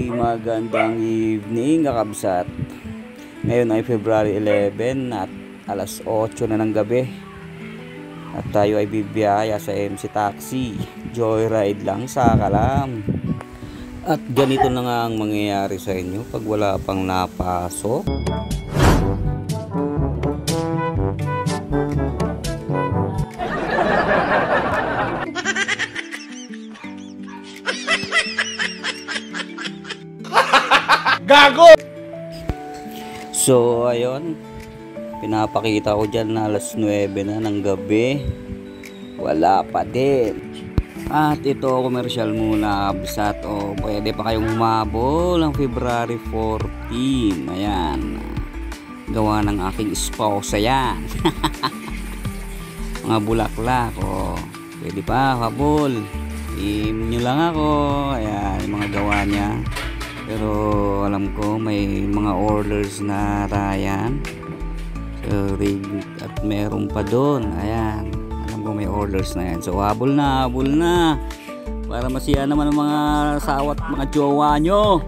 Magandang evening kakabsat. Ngayon ay February 11 at alas 8 na ng gabi. At tayo ay bibiyaya sa MC Taxi. Joyride lang sa Kalam. At ganito na nga ang mangyayari sa inyo pag wala pang napasok. Gago! So ayun, pinapakita ko dyan na alas 9 na ng gabi, wala pa din. At ito, commercial muna kabsat. O pwede pa kayong humabol ng February 14. Ayan, gawa ng aking spouse yan. Mga bulaklak, o pwede pa habol. Team nyo lang ako. Ayan, yung mga gawa niya. Pero alam ko may mga orders na Ryan, so, at meron pa doon. Ayan, alam ko may orders na yan. So habol na para masiya naman ang mga sawat mga jowa nyo.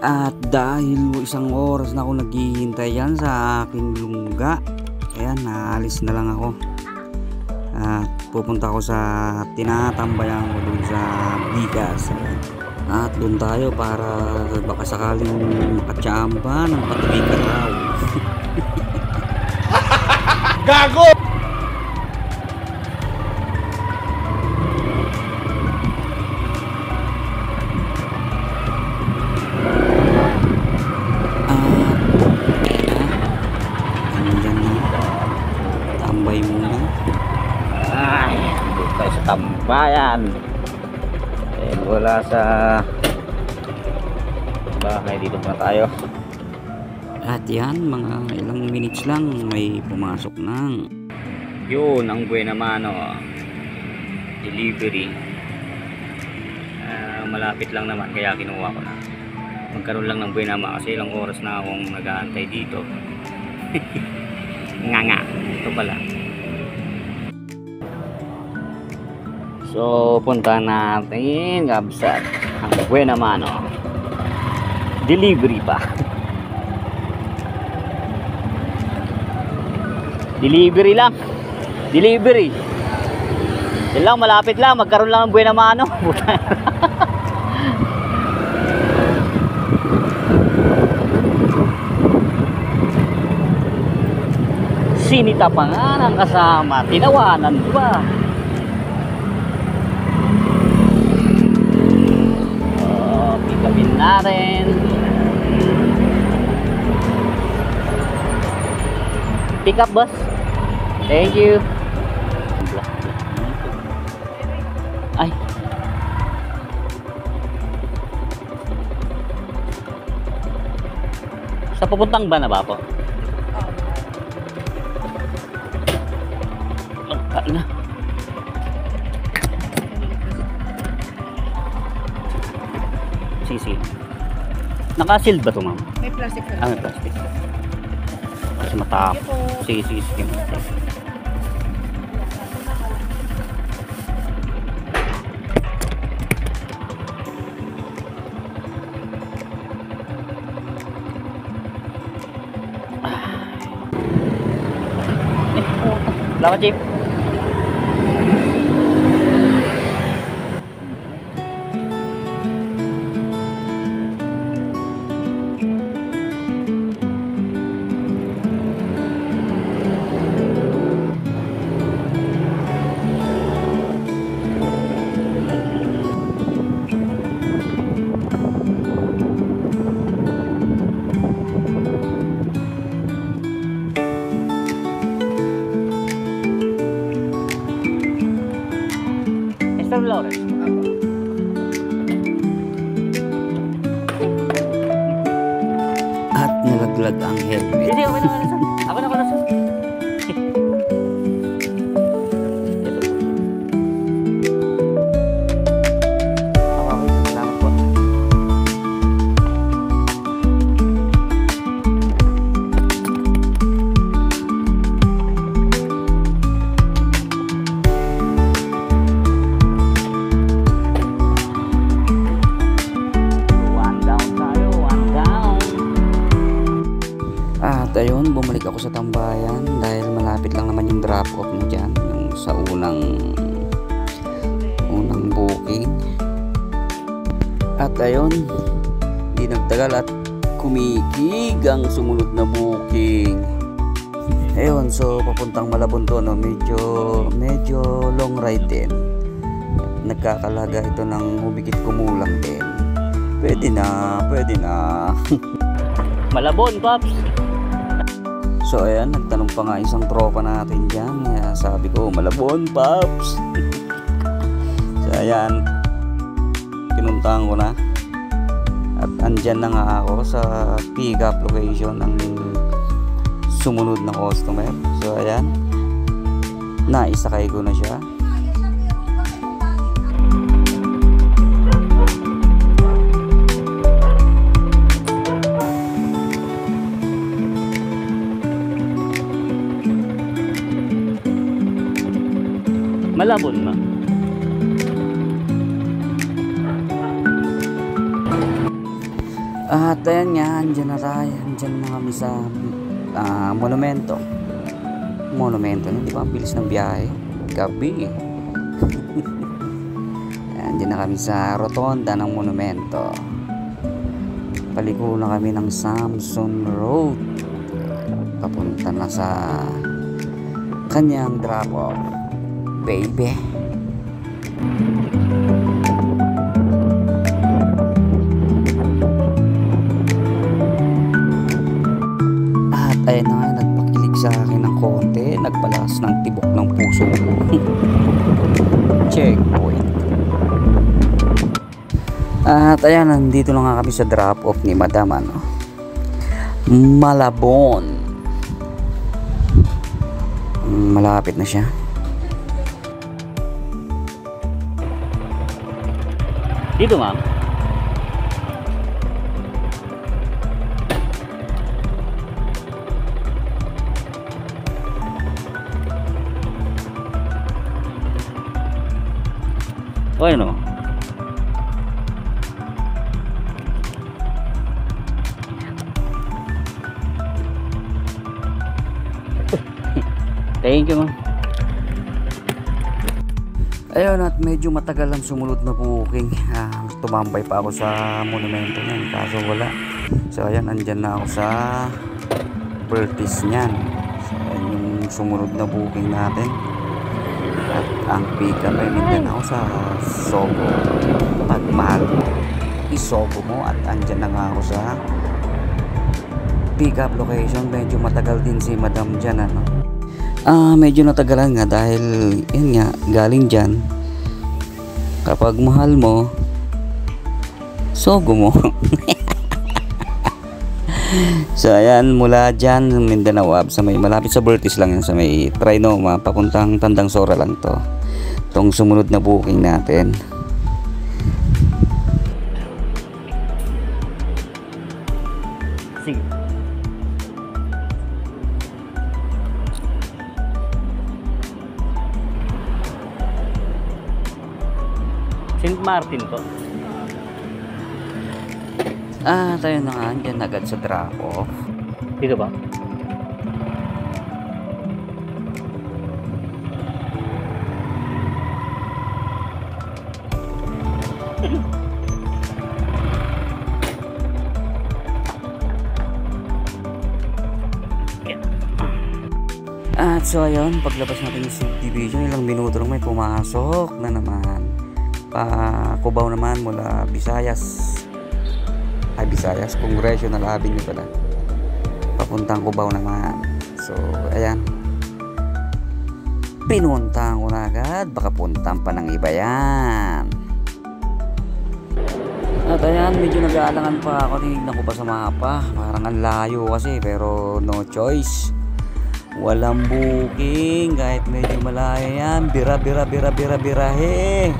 At dahil isang oras na ako naghihintay yan sa aking lungga, ayan, naalis na lang ako. At pupunta ako sa tinatambayan ko doon sa Bigas. At doon tayo para baka sakaling makatsamba ng patuloy ka raw. Gago! Andyan na. Tambay muna. Ay, dito tayo sa tambayan. Wala sa bahay, dito na tayo. At yan, mga ilang minutes lang may pumasok ng yun ang Buena Mano delivery. Malapit lang naman kaya kinuha ko na. Magkaroon lang ng Buena Mano kasi ilang oras na akong nag-aantay dito. nga ito pala. So punta natin kabsat ang Buena Mano delivery pa. Delivery lang, delivery yan lang, malapit lang, magkaroon lang ng Buena Mano. Sinita pa nga ng kasama, tinawanan pa. Gawin natin. Pick up, boss. Thank you. Ay. Sa pupuntang ba na ba po? Na. Sisi. Naka-sealed ba ito, ma'am? May plastic na. May plastic. Kasi matap. Sige. Salamat, Chief. Mr. Lawrence. At nalaglag ang helmet. Hindi, ako na. Ako na. Salamat po. ako sa tambayan dahil malapit lang naman yung drop off mo dyan, yung sa unang booking. At ayun, di nagtagal at kumikig ang sumunod na booking. Ayun, so papuntang Malabon to, no? Medyo long ride din. Nagkakalaga ito ng humigit kumulang din. Pwede na. Malabon, Pops. So ayan, nagtanong pa nga isang tropa natin dyan. Kaya sabi ko, Malabon, Pops. So ayan, pinuntahan ko na. At andyan na nga ako sa pick up location ng sumunod na customer. So ayan, naisakay ko na siya. Malabon na. At ayan nga, andyan na tayo. Andyan na kami sa monumento. Hindi ba ang bilis ng biyahe? Gabi. Andyan na kami sa rotonda ng monumento. Paliko na kami ng Samson Road. Papunta na sa kanyang drop off. Baby. At ayun na nga, nagpakilig sa akin ng konti, nagpalas ng tibok ng puso ko. Checkpoint. At ayan, nandito na nga kami sa drop off ni Madam Malabon. Malapit na siya. Dito, ma'am. O, ano? Thank you, ma'am. Ayun, at medyo matagal ang sumunod na booking. Tumambay pa ako sa monumento niyan, kaso wala. So ayan, andyan na ako sa Bertis niyan. So ayan yung sumunod na booking natin. At ang pick up ay Mindanao sa Sogo. Pagmahal mo, isogo mo. At andyan na nga ako sa pick up location. Medyo matagal din si Madam dyan, medyo natagalan nga dahil yun nga, galing dyan, kapag mahal mo, sogo mo. So ayan, mula dyan Mindanao sa may malapit sa Bertis lang yan, sa may Trinoma, papuntang Tandang Sora lang to, itong sumunod na booking natin. Sige. St. Martin to. Tayo na nga, dyan agad sa drop off. Dito ba? At so ayun, paglabas natin yung subdivision, ilang minuto lang may pumasok na naman. Cubao naman mula Visayas. Congressional Avenue pala. Papuntang Cubao naman. So ayan, pinuntahan ko na agad, baka puntahan pa ng iba yan. At ayan, medyo nag-aalangan pa ako, tinignan ko pa sa mapa, parang ang layo kasi, pero no choice, walang booking kahit medyo malayo yan. Birahe.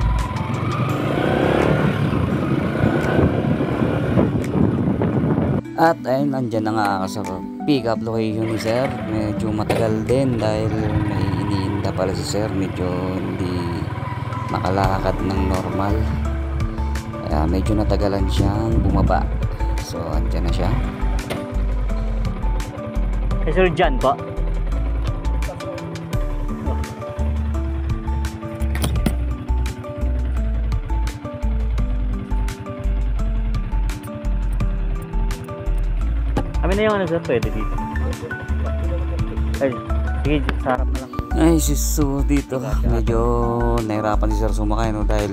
At ayun, andyan na nga ako sa pick up location ni sir. Medyo matagal din dahil may iniinda pala si sir, medyo hindi makalakad ng normal, kaya medyo natagalan siyang bumaba. So andyan na siya. Kay Sir John po. Kami na yung ano sir, pwede dito. Ay, sige, sa harap na lang. Ay, so dito medyo nahirapan si Sir sumakay, no, dahil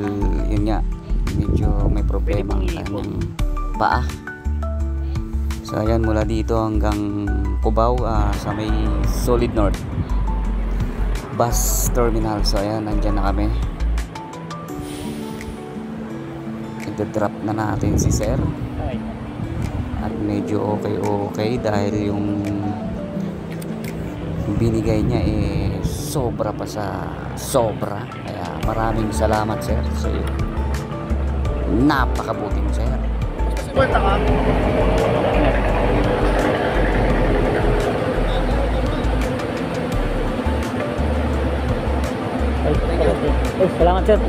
yun nga, medyo may problema ang kanyang paa. So ayan, mula dito hanggang Cubao, sa may Solid North Bus Terminal. So ayan, nandyan na kami. Ito-drop na natin si Sir. Ay. At medyo okay dahil yung binigay niya sobra pa sa sobra. Kaya maraming salamat Sir sa iyo. Napakabuti mo Sir. Kwenta ka. Ay, salamat sir.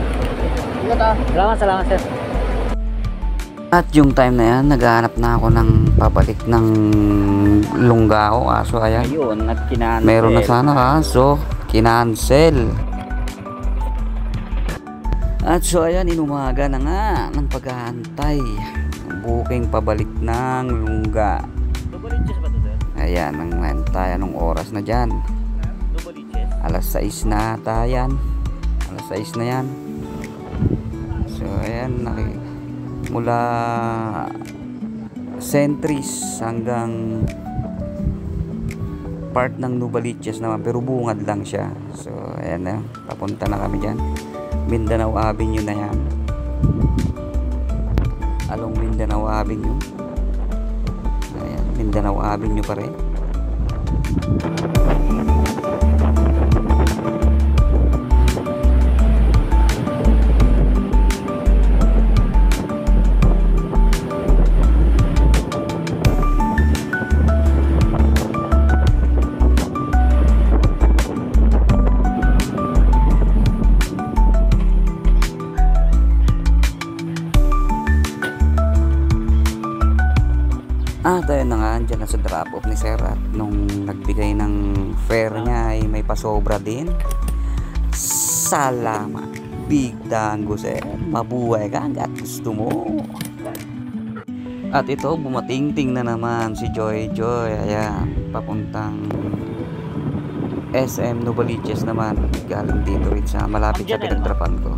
Ingat ah. Salamat sir. At yung time na yan, naghahanap na ako ng pabalik ng Lunggao. So ayan, Ayun, at kinansel. meron na sana kaso kinansel. At so ayan, inumaga na nga ng paghahantay ng booking pabalik ng Lungga. Double inches ba to sir? Ayan, ang hantay. Anong oras na dyan? Double inches? Alas 6 na ata yan. Alas 6 na yan. So ayan, mula Centris hanggang part ng Novaliches naman, pero bungad lang siya. So ayan na, papunta na kami dyan. Mindanao Avenue na yan. Along Mindanao Avenue. Ayan, Mindanao Avenue pa rin. Dahil na nga, dyan na sa drop off ni Sir. At nung nagbigay ng fare niya ay may pasobra din. Salamat, big tango Sir. Mabuhay ka hanggat gusto mo. At ito, bumatingting na naman si Joy. Ayan, papuntang SM Novaliches naman. Galing dito rin sa malapit sa pinagdrapan ko.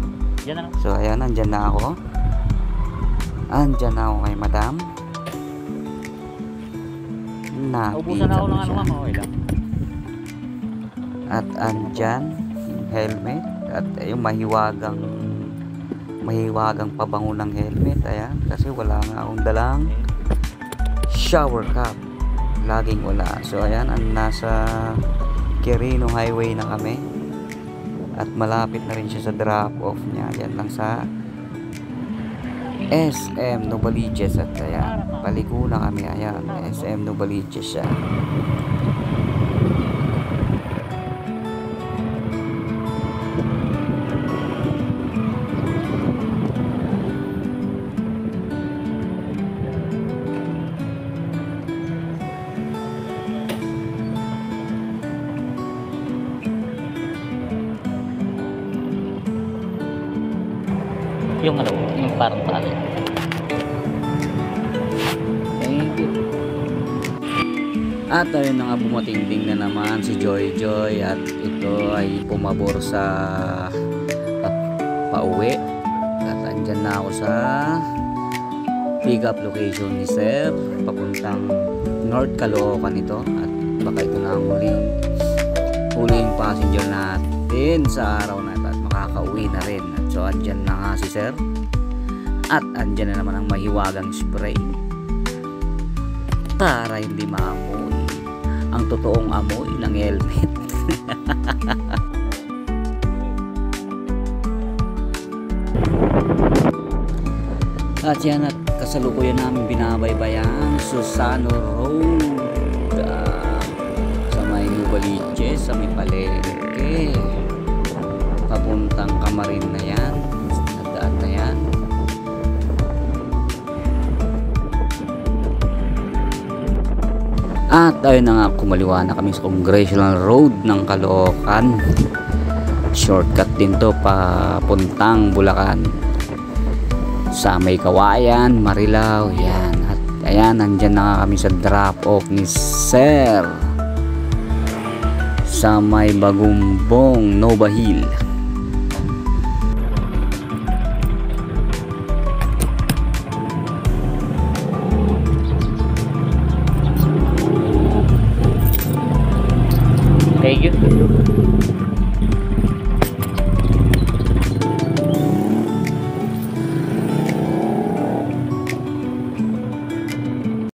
So ayan, nandyan na ako. Andyan na ako kay Madam. Naubusan ako ng ano ma'am, okay lang. At andyan yung helmet. At yung mahiwagang pabango ng helmet. Ayan, kasi wala nga akong dalang shower cap. Laging wala. So ayan, nasa Quirino Highway na kami. At malapit na rin siya sa drop off niya. Yan lang sa SM Novaliches. At ayan, paliko na kami. Ayan, SM Novaliches siya. Yung ano, yung parang paano. Thank you. At ayun na nga, bumatingting na naman si Joy. At ito ay pumabor sa pauwi. At andyan na ako sa pick up location ni Sir, papuntang North Caloocan ito. At baka ito na ang huling passenger natin sa araw na ito at makakauwi na rin. So andyan na nga si Sir. At andyan na naman ang mahiwagang spray para hindi maamoy ang totoong amoy ng helmet. At yan, at kasalukuyan namin binabaybayan Susano Road, sa may Novaliches, sa may Palengke, papuntang Kamarin na yan, sa daan na yan. At ayun na nga, kumaliwa na kami sa Congressional Road ng Caloocan. Shortcut din to papuntang Bulacan. Sa may Kawayan, Marilao, yan. At ayan, nandyan na nga kami sa drop off ni Sir sa may Bagumbong, Nova Hill. Thank you.